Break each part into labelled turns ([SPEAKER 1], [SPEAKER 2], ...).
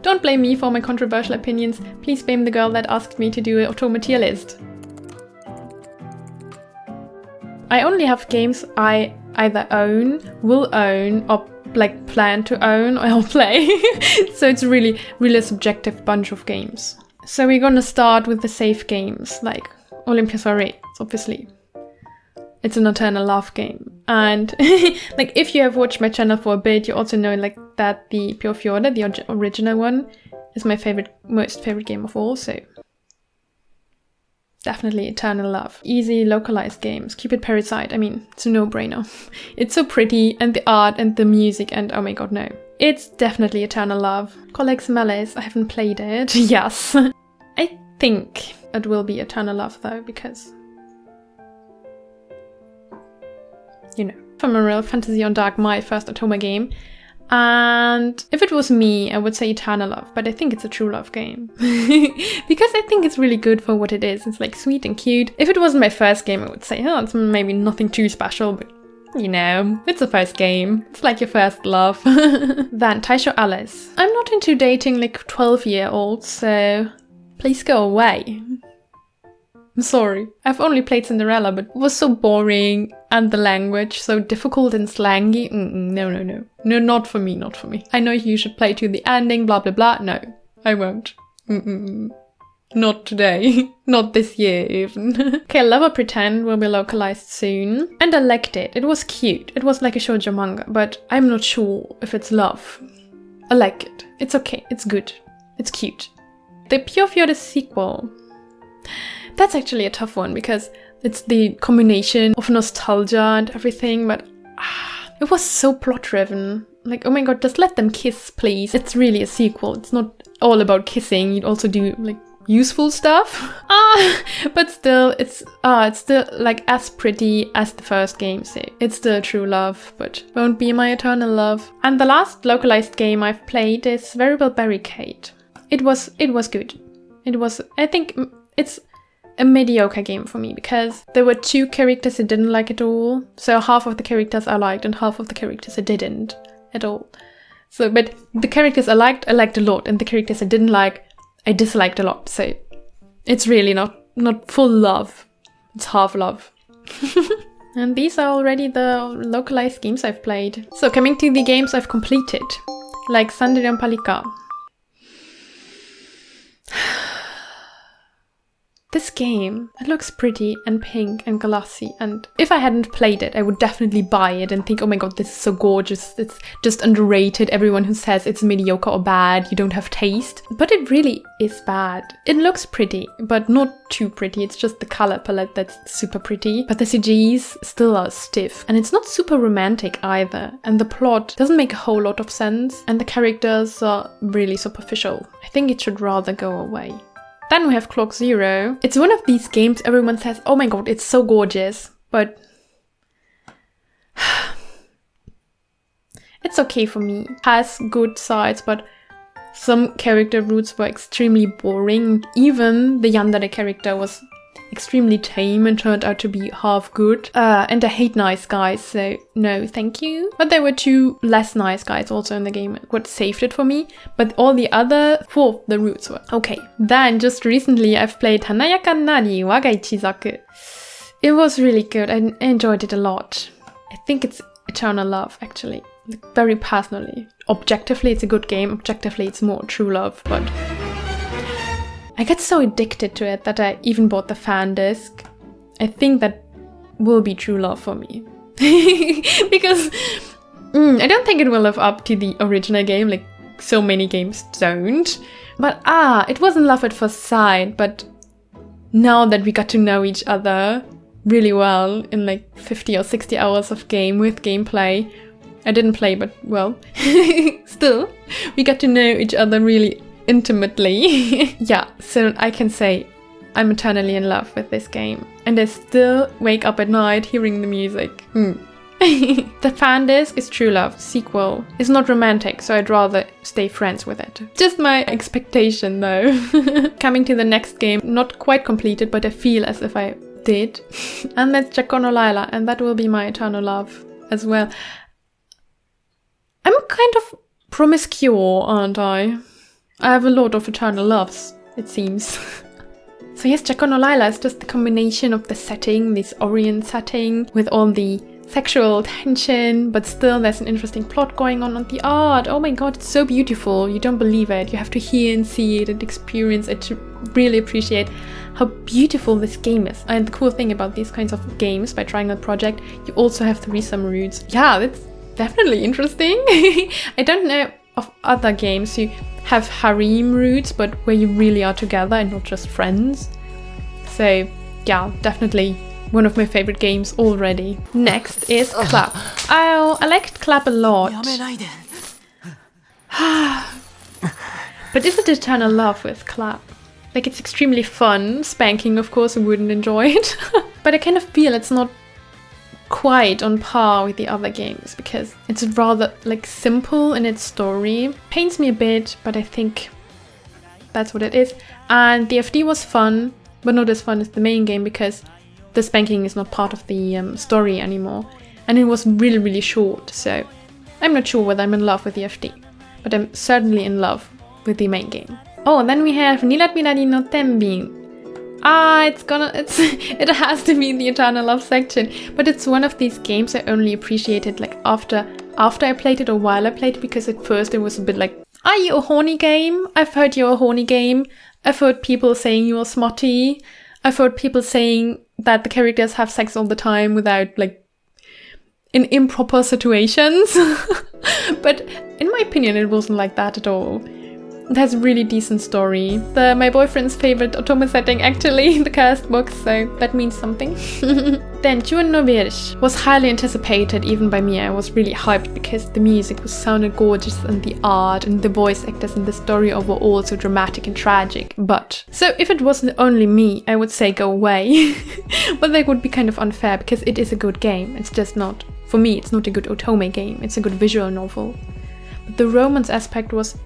[SPEAKER 1] Don't blame me for my controversial opinions. Please blame the girl that asked me to do a Otome tier list. I only have games I either own, will own, or like plan to own or play. So it's really a subjective bunch of games. So we're gonna start with the safe games, like Olympus Rates, obviously. It's an Eternal Love game. And like if you have watched my channel for a bit, you also know like that the Pure Fjorda, the original one, is my most favorite game of all, so definitely Eternal Love. Easy localized games. Cupid Parasite, I mean, it's a no-brainer. It's so pretty, and the art and the music, and oh my god, no. It's definitely Eternal Love. Colleagues Malice, I haven't played it. Yes. I think it will be Eternal Love though, because, you know, Ephemeral Fantasy on Dark, my first Otome game. And if it was me, I would say Eternal Love, but I think it's a true love game. Because I think it's really good for what it is. It's like sweet and cute. If it wasn't my first game, I would say, oh, it's maybe nothing too special, but you know, it's the first game. It's like your first love. Then Taisho Alice. I'm not into dating like 12-year-olds, so please go away. I'm sorry. I've only played Cinderella, but it was so boring and the language so difficult and slangy. No. No, not for me, not for me. I know you should play to the ending, blah, blah, blah. No, I won't. Not today. Not this year, even. Okay, Lover Pretend will be localized soon. And I liked it. It was cute. It was like a shoujo manga, but I'm not sure if it's love. I like it. It's okay. It's good. It's cute. The Pure Fjorda sequel. That's actually a tough one because it's the combination of nostalgia and everything, but it was so plot-driven. Like, oh my god, just let them kiss, please. It's really a sequel. It's not all about kissing. You'd also do, like, useful stuff. But still, it's still, like, as pretty as the first game, so it's still true love, but won't be my eternal love. And the last localized game I've played is Variable Barricade. It was good. It was, I think, it's a mediocre game for me because there were 2 characters I didn't like at all. So half of the characters I liked and half of the characters I didn't at all. So, but the characters I liked a lot, and the characters I didn't like, I disliked a lot. So it's really not full love. It's half love. And these are already the localized games I've played. So coming to the games I've completed, like Sandrian Palika. This game, it looks pretty and pink and glossy, and if I hadn't played it, I would definitely buy it and think, oh my god, this is so gorgeous, it's just underrated, everyone who says it's mediocre or bad, you don't have taste. But it really is bad. It looks pretty, but not too pretty, it's just the color palette that's super pretty, but the CGs still are stiff, and it's not super romantic either, and the plot doesn't make a whole lot of sense, and the characters are really superficial. I think it should rather go away. Then we have Clock Zero. It's one of these games everyone says, oh my god, it's so gorgeous, but it's okay for me. It has good sides, but some character routes were extremely boring. Even the yandere character was extremely tame and turned out to be half good. And I hate nice guys, so no thank you. But there were 2 less nice guys also in the game, what saved it for me. But all the other 4 the routes were okay. Then just recently I've played Hanayakan Nari Waga Ichizaku. It was really good, I enjoyed it a lot. I think it's Eternal Love actually, like, very personally. Objectively it's a good game, objectively it's more true love, but I got so addicted to it that I even bought the fan disc. I think that will be true love for me. Because I don't think it will live up to the original game, like so many games don't. But it wasn't love at first sight, but now that we got to know each other really well in like 50 or 60 hours of game with gameplay, I didn't play, but well, still, we got to know each other really intimately. Yeah, so I can say I'm eternally in love with this game, and I still wake up at night hearing the music. The fan disc is True Love. Sequel is not romantic, so I'd rather stay friends with it. Just my expectation though. Coming to the next game, not quite completed, but I feel as if I did. And that's Jacono Laila, and that will be my eternal love as well. I'm kind of promiscuous, aren't I? I have a lot of eternal loves, it seems. So yes, Jack on Olila is just the combination of the setting, this Orient setting, with all the sexual tension, but still there's an interesting plot going on. And the art, oh my god, it's so beautiful. You don't believe it. You have to hear and see it and experience it to really appreciate how beautiful this game is. And the cool thing about these kinds of games by Triangle Project, you also have 3-some roots. Yeah, that's definitely interesting. I don't know of other games who have harem roots, but where you really are together and not just friends. So yeah, definitely one of my favorite games already. Next is Clap. Oh, I liked Clap a lot. But is it eternal love with Clap? Like, it's extremely fun. Spanking, of course, I wouldn't enjoy it. But I kind of feel it's not quite on par with the other games because it's rather like simple in its story. Pains me a bit, but I think that's what it is. And the FD was fun, but not as fun as the main game because the spanking is not part of the story anymore. And it was really, really short, so I'm not sure whether I'm in love with the FD, but I'm certainly in love with the main game. Oh, and then we have Nilat Miladi no Tenbin. It has to be in the Eternal Love section, but it's one of these games I only appreciated like after I played it or while I played it, because at first it was a bit like, are you a horny game? I've heard you're a horny game. I've heard people saying you're smutty. I've heard people saying that the characters have sex all the time without like in improper situations. But in my opinion, it wasn't like that at all. It has a really decent story. My boyfriend's favorite Otome setting actually, the cast box, so that means something. Then Chuan no Virsh was highly anticipated even by me. I was really hyped because the music sounded gorgeous and the art and the voice actors and the story overall so dramatic and tragic. But, so if it wasn't only me, I would say go away. But that would be kind of unfair because it is a good game. It's just not, for me, it's not a good Otome game. It's a good visual novel. But the romance aspect was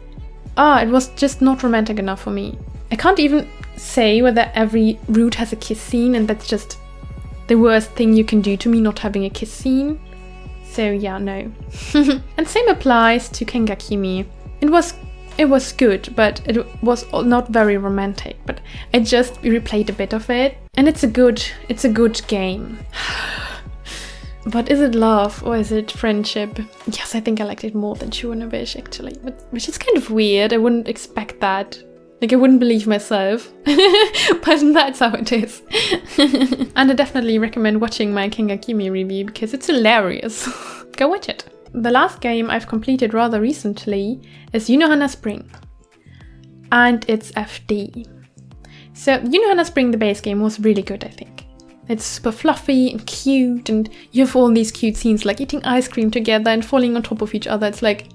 [SPEAKER 1] it was just not romantic enough for me. I can't even say whether every route has a kiss scene, and that's just the worst thing you can do to me, not having a kiss scene. So yeah, no. And same applies to Kengakimi. It was good, but it was not very romantic. But I just replayed a bit of it, and it's a good game. But is it love or is it friendship? Yes, I think I liked it more than Shuanabish actually, which is kind of weird. I wouldn't expect that. Like, I wouldn't believe myself. But that's how it is. And I definitely recommend watching my Kengakimi review because it's hilarious. Go watch it. The last game I've completed rather recently is Yunohana Spring. And it's FD. So Yunohana Spring, the base game, was really good, I think. It's super fluffy and cute, and you have all these cute scenes like eating ice cream together and falling on top of each other. It's like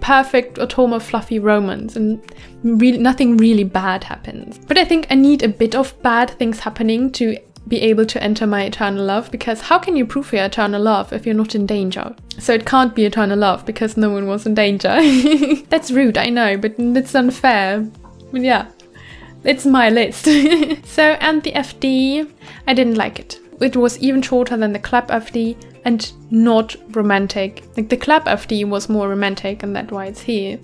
[SPEAKER 1] perfect Otome fluffy romance, and nothing really bad happens. But I think I need a bit of bad things happening to be able to enter my eternal love, because how can you prove your eternal love if you're not in danger? So it can't be eternal love because no one was in danger. That's rude, I know, but it's unfair. But yeah. It's my list. So, and the FD, I didn't like it. It was even shorter than the Clap FD and not romantic. Like, the Clap FD was more romantic and that's why it's here.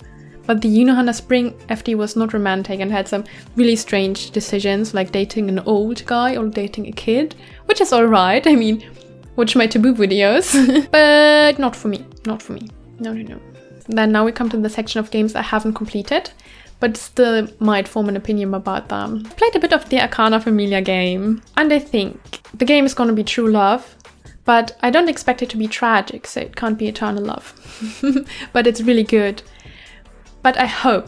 [SPEAKER 1] But the Yunohana Spring FD was not romantic and had some really strange decisions, like dating an old guy or dating a kid, which is alright. I mean, watch my taboo videos. But not for me. Not for me. No. Then now we come to the section of games I haven't completed, but still might form an opinion about them. I played a bit of the Arcana Famiglia game, and I think the game is gonna be true love, but I don't expect it to be tragic, so it can't be eternal love. But it's really good. But I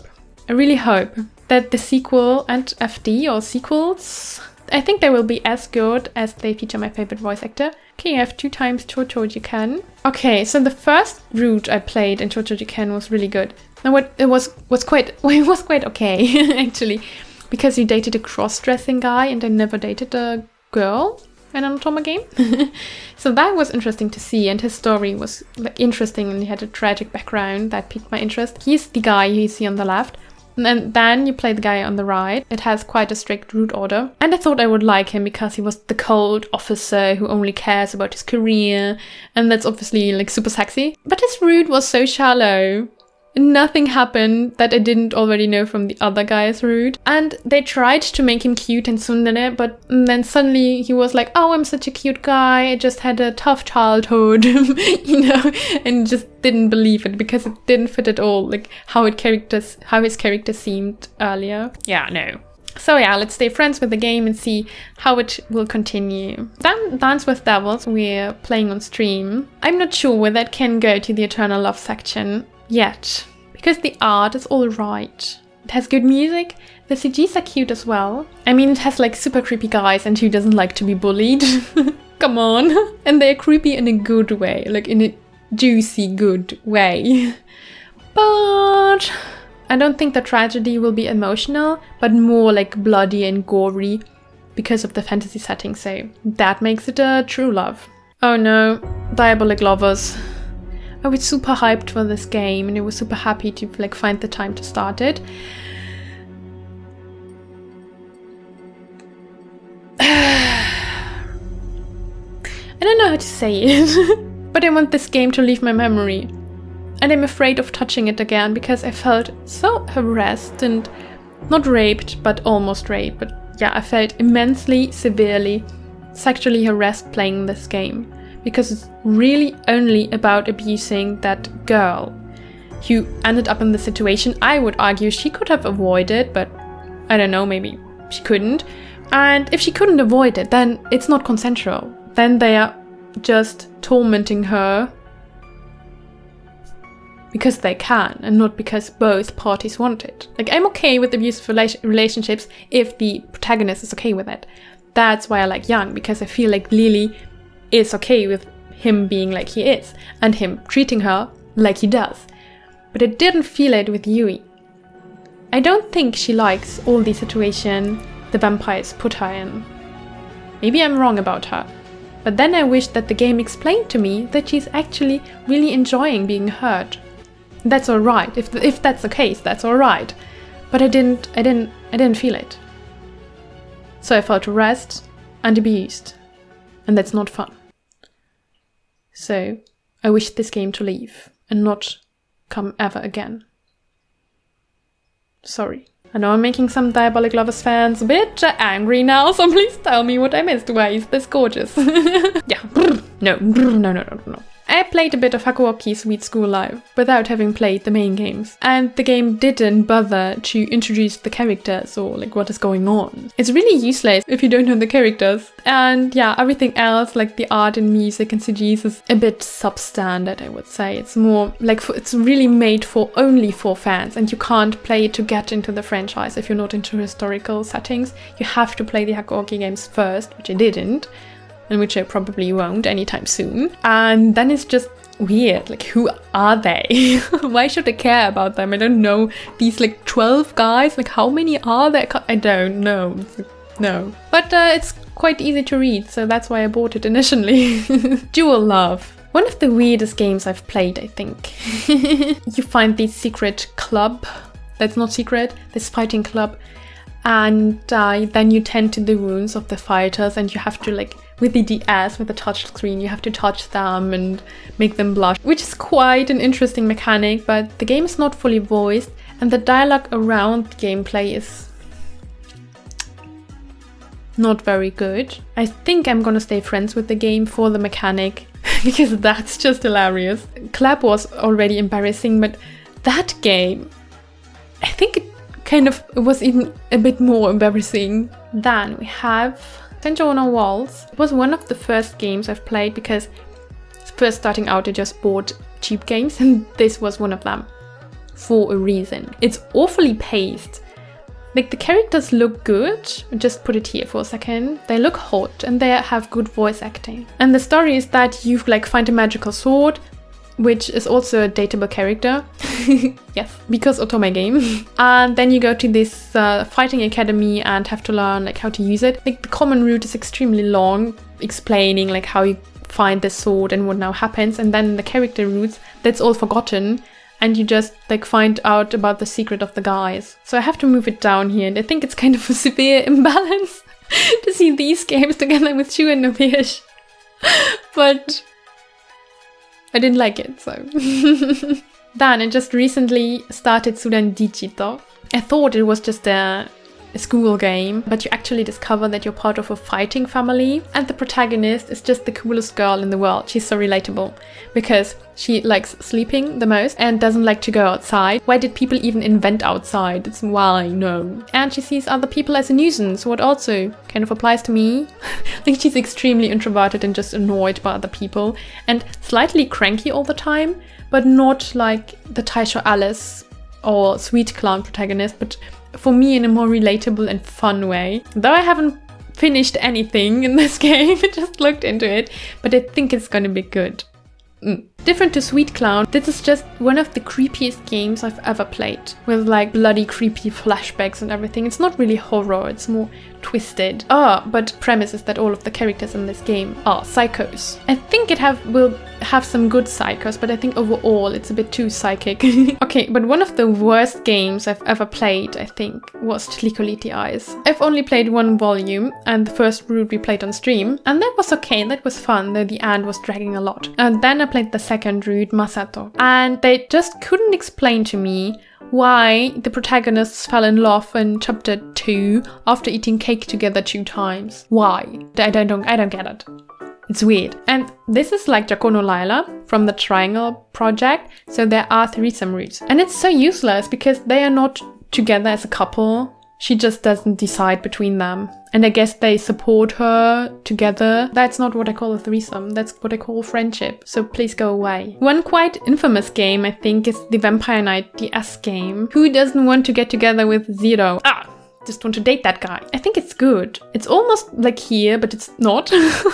[SPEAKER 1] really hope that the sequel and FD or sequels, I think they will be as good as they feature my favorite voice actor. Okay, I have 2 times Chochojiken. Okay, so the first route I played in Chochojiken was really good. Now it was quite okay actually, because you dated a cross-dressing guy and I never dated a girl in an Otome game. So that was interesting to see, and his story was like interesting and he had a tragic background that piqued my interest. He's the guy you see on the left. And then you play the guy on the right. It has quite a strict route order. And I thought I would like him because he was the cold officer who only cares about his career. And that's obviously like super sexy. But his route was so shallow. nothing happened that I didn't already know from the other guy's route. And they tried to make him cute and tsundere, but then suddenly he was like, oh, I'm such a cute guy, I just had a tough childhood, you know, and just didn't believe it because it didn't fit at all, like how his character seemed earlier. Yeah, no. So yeah, let's stay friends with the game and see how it will continue. Then Dance with Devils we're playing on stream. I'm not sure whether it can go to the Eternal Love section yet, because the art is all right. It has good music, the CGs are cute as well. I mean, it has like super creepy guys, and who doesn't like to be bullied? Come on. And they're creepy in a good way, like in a juicy good way. But I don't think the tragedy will be emotional, but more like bloody and gory because of the fantasy setting, so that makes it a true love. Oh no, Diabolic Lovers. I was super hyped for this game and I was super happy to like find the time to start it. I don't know how to say it, but I want this game to leave my memory. And I'm afraid of touching it again because I felt so harassed and not raped, but almost raped. But yeah, I felt immensely, severely sexually harassed playing this game because it's really only about abusing that girl who ended up in the situation. I would argue she could have avoided, but I don't know, maybe she couldn't. And if she couldn't avoid it, then it's not consensual. Then they are just tormenting her because they can and not because both parties want it. Like, I'm okay with abusive relationships if the protagonist is okay with it. That's why I like Young, because I feel like Lily is okay with him being like he is and him treating her like he does. But I didn't feel it with Yui. I don't think she likes all the situation the vampires put her in. Maybe I'm wrong about her. But then I wish that the game explained to me that she's actually really enjoying being hurt. That's alright. If that's the case, that's alright. But I didn't feel it. So I felt harassed and abused. And that's not fun. So I wish this game to leave and not come ever again. Sorry. I know I'm making some Diabolic Lovers fans a bit angry now, so please tell me what I missed. Why is this gorgeous? Yeah. No. I played a bit of Hakuoki Sweet School Live without having played the main games, and the game didn't bother to introduce the characters or like what is going on. It's really useless if you don't know the characters, and yeah, everything else like the art and music and CGs is a bit substandard, I would say. It's more like it's really made for only for fans, and you can't play it to get into the franchise if you're not into historical settings. You have to play the Hakuoki games first, which I didn't. And which I probably won't anytime soon. And then it's just weird. Like, who are they? Why should I care about them? I don't know. These like 12 guys, like how many are there? I don't know. No. But it's quite easy to read, so that's why I bought it initially. Dual Love. One of the weirdest games I've played, I think. You find this secret club. That's not secret. This fighting club. And then you tend to the wounds of the fighters, and you have to like, with the DS, with the touch screen, you have to touch them and make them blush, which is quite an interesting mechanic, but the game is not fully voiced, and the dialogue around the gameplay is not very good. I think I'm gonna stay friends with the game for the mechanic, because that's just hilarious. Clap was already embarrassing, but that game, I think it was even a bit more embarrassing. Then we have Senjo no Walls. It was one of the first games I've played because first starting out I just bought cheap games, and this was one of them for a reason. It's awfully paced. Like, the characters look good. Just put it here for a second. They look hot and they have good voice acting. And the story is that you like find a magical sword, which is also a dateable character. Yes, because Otome game. And then you go to this fighting academy and have to learn like how to use it. Like, the common route is extremely long, explaining like how you find the sword and what now happens. And then the character routes, that's all forgotten. And you just like find out about the secret of the guys. So I have to move it down here. And I think it's kind of a severe imbalance to see these games together with Shu and Nobish. But I didn't like it, so Then I just recently started Sudan Dichito. I thought it was just a school game, but you actually discover that you're part of a fighting family, and the protagonist is just the coolest girl in the world. She's so relatable because she likes sleeping the most and doesn't like to go outside. Why did people even invent outside? It's why, no. And she sees other people as a nuisance, what also kind of applies to me. Like, she's extremely introverted and just annoyed by other people and slightly cranky all the time, but not like the Taisho Alice or Sweet Clown protagonist, but for me in a more relatable and fun way. Though I haven't finished anything in this game, I just looked into it, but I think it's gonna be good. Different to Sweet Clown, this is just one of the creepiest games I've ever played, with like bloody creepy flashbacks and everything. It's not really horror, it's more twisted. But premise is that all of the characters in this game are psychos. I think it will have some good psychos, but I think overall it's a bit too psychic. Okay, but one of the worst games I've ever played, I think, was Tlikoliti Eyes. I've only played one volume, and the first route we played on stream, and that was okay, that was fun, though the end was dragging a lot. And then I played the second route, Masato, and they just couldn't explain to me why the protagonists fell in love in chapter 2 after eating cake together 2 times. Why? I don't get it. It's weird. And this is like Jakono Laila from the Triangle project, so there are threesome routes. And it's so useless because they are not together as a couple. She just doesn't decide between them. And I guess they support her together. That's not what I call a threesome. That's what I call friendship. So please go away. One quite infamous game, I think, is the Vampire Knight DS game. Who doesn't want to get together with Zero? Just want to date that guy. I think it's good. It's almost like here, but it's not.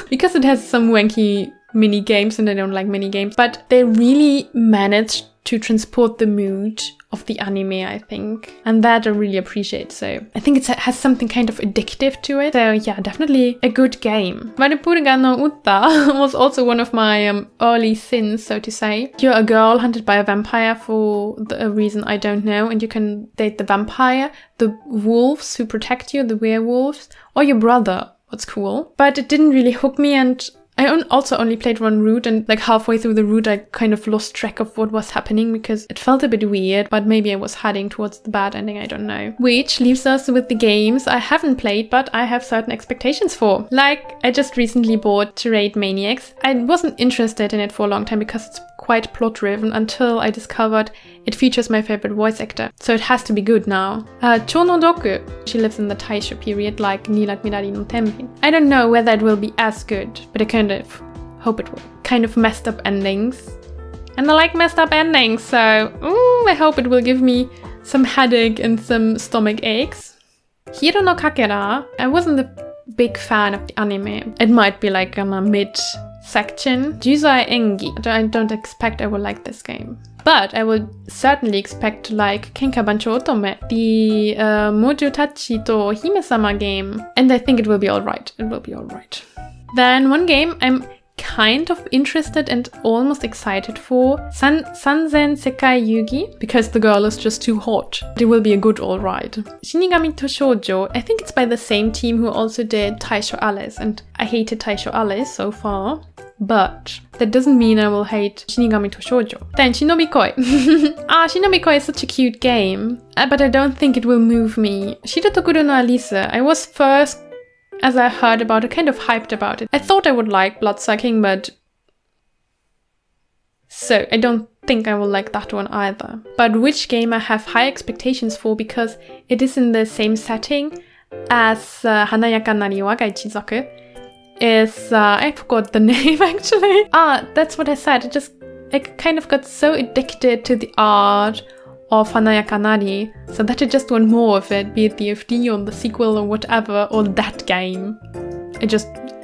[SPEAKER 1] Because it has some wanky mini games and I don't like mini games. But they really managed to transport the mood of the anime, I think. And that I really appreciate. So I think it has something kind of addictive to it. So yeah, definitely a good game. Varipurga no Utta was also one of my early sins, so to say. You're a girl hunted by a vampire for a reason I don't know, and you can date the vampire, the wolves who protect you, the werewolves, or your brother. What's cool. But it didn't really hook me, and I also only played one route, and like halfway through the route I kind of lost track of what was happening because it felt a bit weird, but maybe I was heading towards the bad ending, I don't know. Which leaves us with the games I haven't played but I have certain expectations for. Like, I just recently bought Charade Maniacs. I wasn't interested in it for a long time because it's quite plot driven until I discovered it features my favorite voice actor. So it has to be good now. Chono Doku. She lives in the Taisho period like Nilat Mirari no Tenbin. I don't know whether it will be as good, but I kind of hope it will. Kind of messed up endings. And I like messed up endings, so I hope it will give me some headache and some stomach aches. Hiro no Kakera. I wasn't a big fan of the anime. It might be like a mid section. Juzai Engi. I don't expect I will like this game. But I will certainly expect to like Kenkabancho Otome, the Mojo Tachi to Hime-sama game. And I think it will be alright. It will be alright. Then one game I'm kind of interested and almost excited for, Sanzen Sekai Yugi, because the girl is just too hot. It will be a good alright. Shinigami to Shoujo, I think it's by the same team who also did Taisho Alice, and I hated Taisho Alice so far. But that doesn't mean I will hate Shinigami to Shoujo. Then Shinobi Koi. Shinobi Koi is such a cute game, but I don't think it will move me. Shida Tokuro no Alice, I was first, as I heard about it, kind of hyped about it. I thought I would like bloodsucking, but so I don't think I will like that one either. But which game I have high expectations for because it is in the same setting as Hanayakan Nariwa ga Ichizoku. Is, I forgot the name actually. That's what I said. I kind of got so addicted to the art of Hanayakanari, so that I just want more of it, be it the FD or the sequel or whatever, or that game.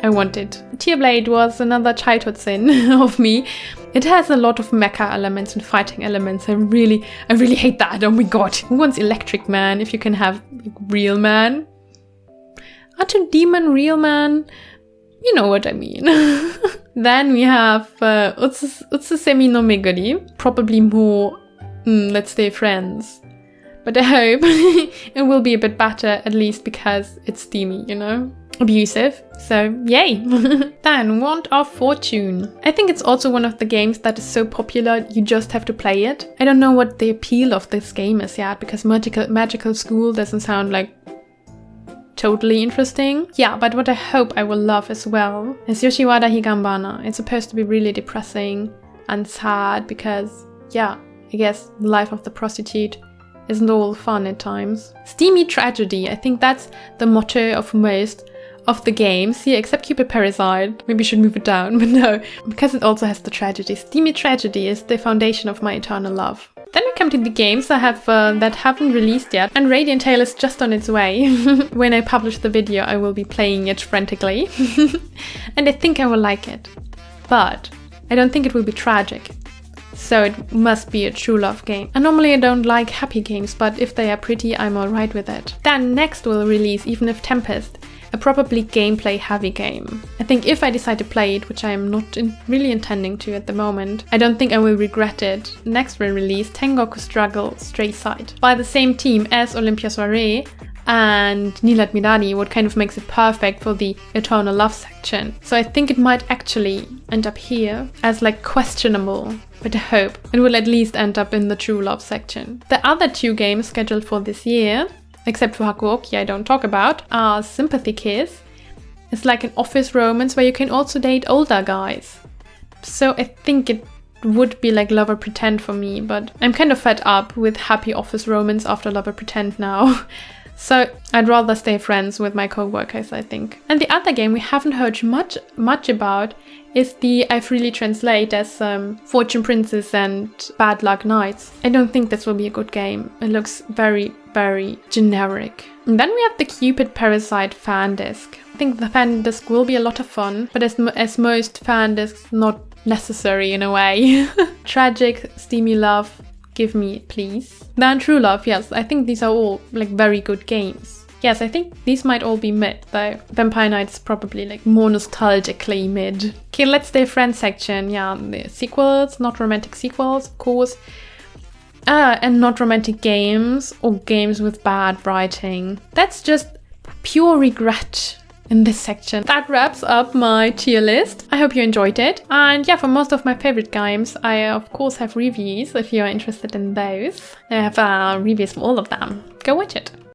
[SPEAKER 1] I want it. Tearblade was another childhood sin of me. It has a lot of mecha elements and fighting elements. I really hate that. Oh my god. Who wants Electric Man if you can have Real Man? Aren't Demon Real Man? You know what I mean. Then we have Utsusemi no Meguri. Probably more, let's stay friends. But I hope it will be a bit better, at least because it's steamy, you know? abusive. So yay! Then Wand of Fortune. I think it's also one of the games that is so popular you just have to play it. I don't know what the appeal of this game is yet, because magical school doesn't sound like totally interesting. Yeah, but what I hope I will love as well is Yoshiwada Higambana. It's supposed to be really depressing and sad because, yeah, I guess the life of the prostitute isn't all fun at times. Steamy tragedy. I think that's the motto of most of the games. Yeah, except Cupid Parasite. Maybe I should move it down, but no, because it also has the tragedy. Steamy tragedy is the foundation of my eternal love. Then we come to the games I have that haven't released yet, and Radiant Tail is just on its way. When I publish the video, I will be playing it frantically, and I think I will like it, but I don't think it will be tragic. So it must be a true love game. And normally I don't like happy games, but if they are pretty, I'm alright with it. Then next will release Even If Tempest, a probably gameplay heavy game. I think if I decide to play it, which I am not really intending to at the moment, I don't think I will regret it. Next will release Tengoku Struggle Stray Side by the same team as Olympia Soiree and Nilat Midani, what kind of makes it perfect for the Eternal Love section. So I think it might actually end up here as like questionable, but I hope it will at least end up in the True Love section. The other two games scheduled for this year, except for Hakuoki I don't talk about, are Sympathy Kiss. It's like an office romance where you can also date older guys. So I think it would be like Lover Pretend for me, but I'm kind of fed up with happy office romance after Lover Pretend now. So I'd rather stay friends with my co-workers, I think. And the other game we haven't heard much about is the I freely translate as Fortune Princess and Bad Luck Knights. I don't think this will be a good game. It looks very, very generic. And then we have the Cupid Parasite fan disc. I think the fan disc will be a lot of fun, but as most fan discs, not necessary in a way. Tragic, steamy love. Give me, please. Then True Love, yes, I think these are all like very good games. Yes, I think these might all be mid, though Vampire Knight is probably like more nostalgically mid. Okay, let's stay friends section. Yeah, the sequels, not romantic sequels, of course. And not romantic games or games with bad writing. That's just pure regret in this section. That wraps up my tier list. I hope you enjoyed it. And yeah, for most of my favorite games, I of course have reviews if you're interested in those. I have reviews for all of them. Go watch it.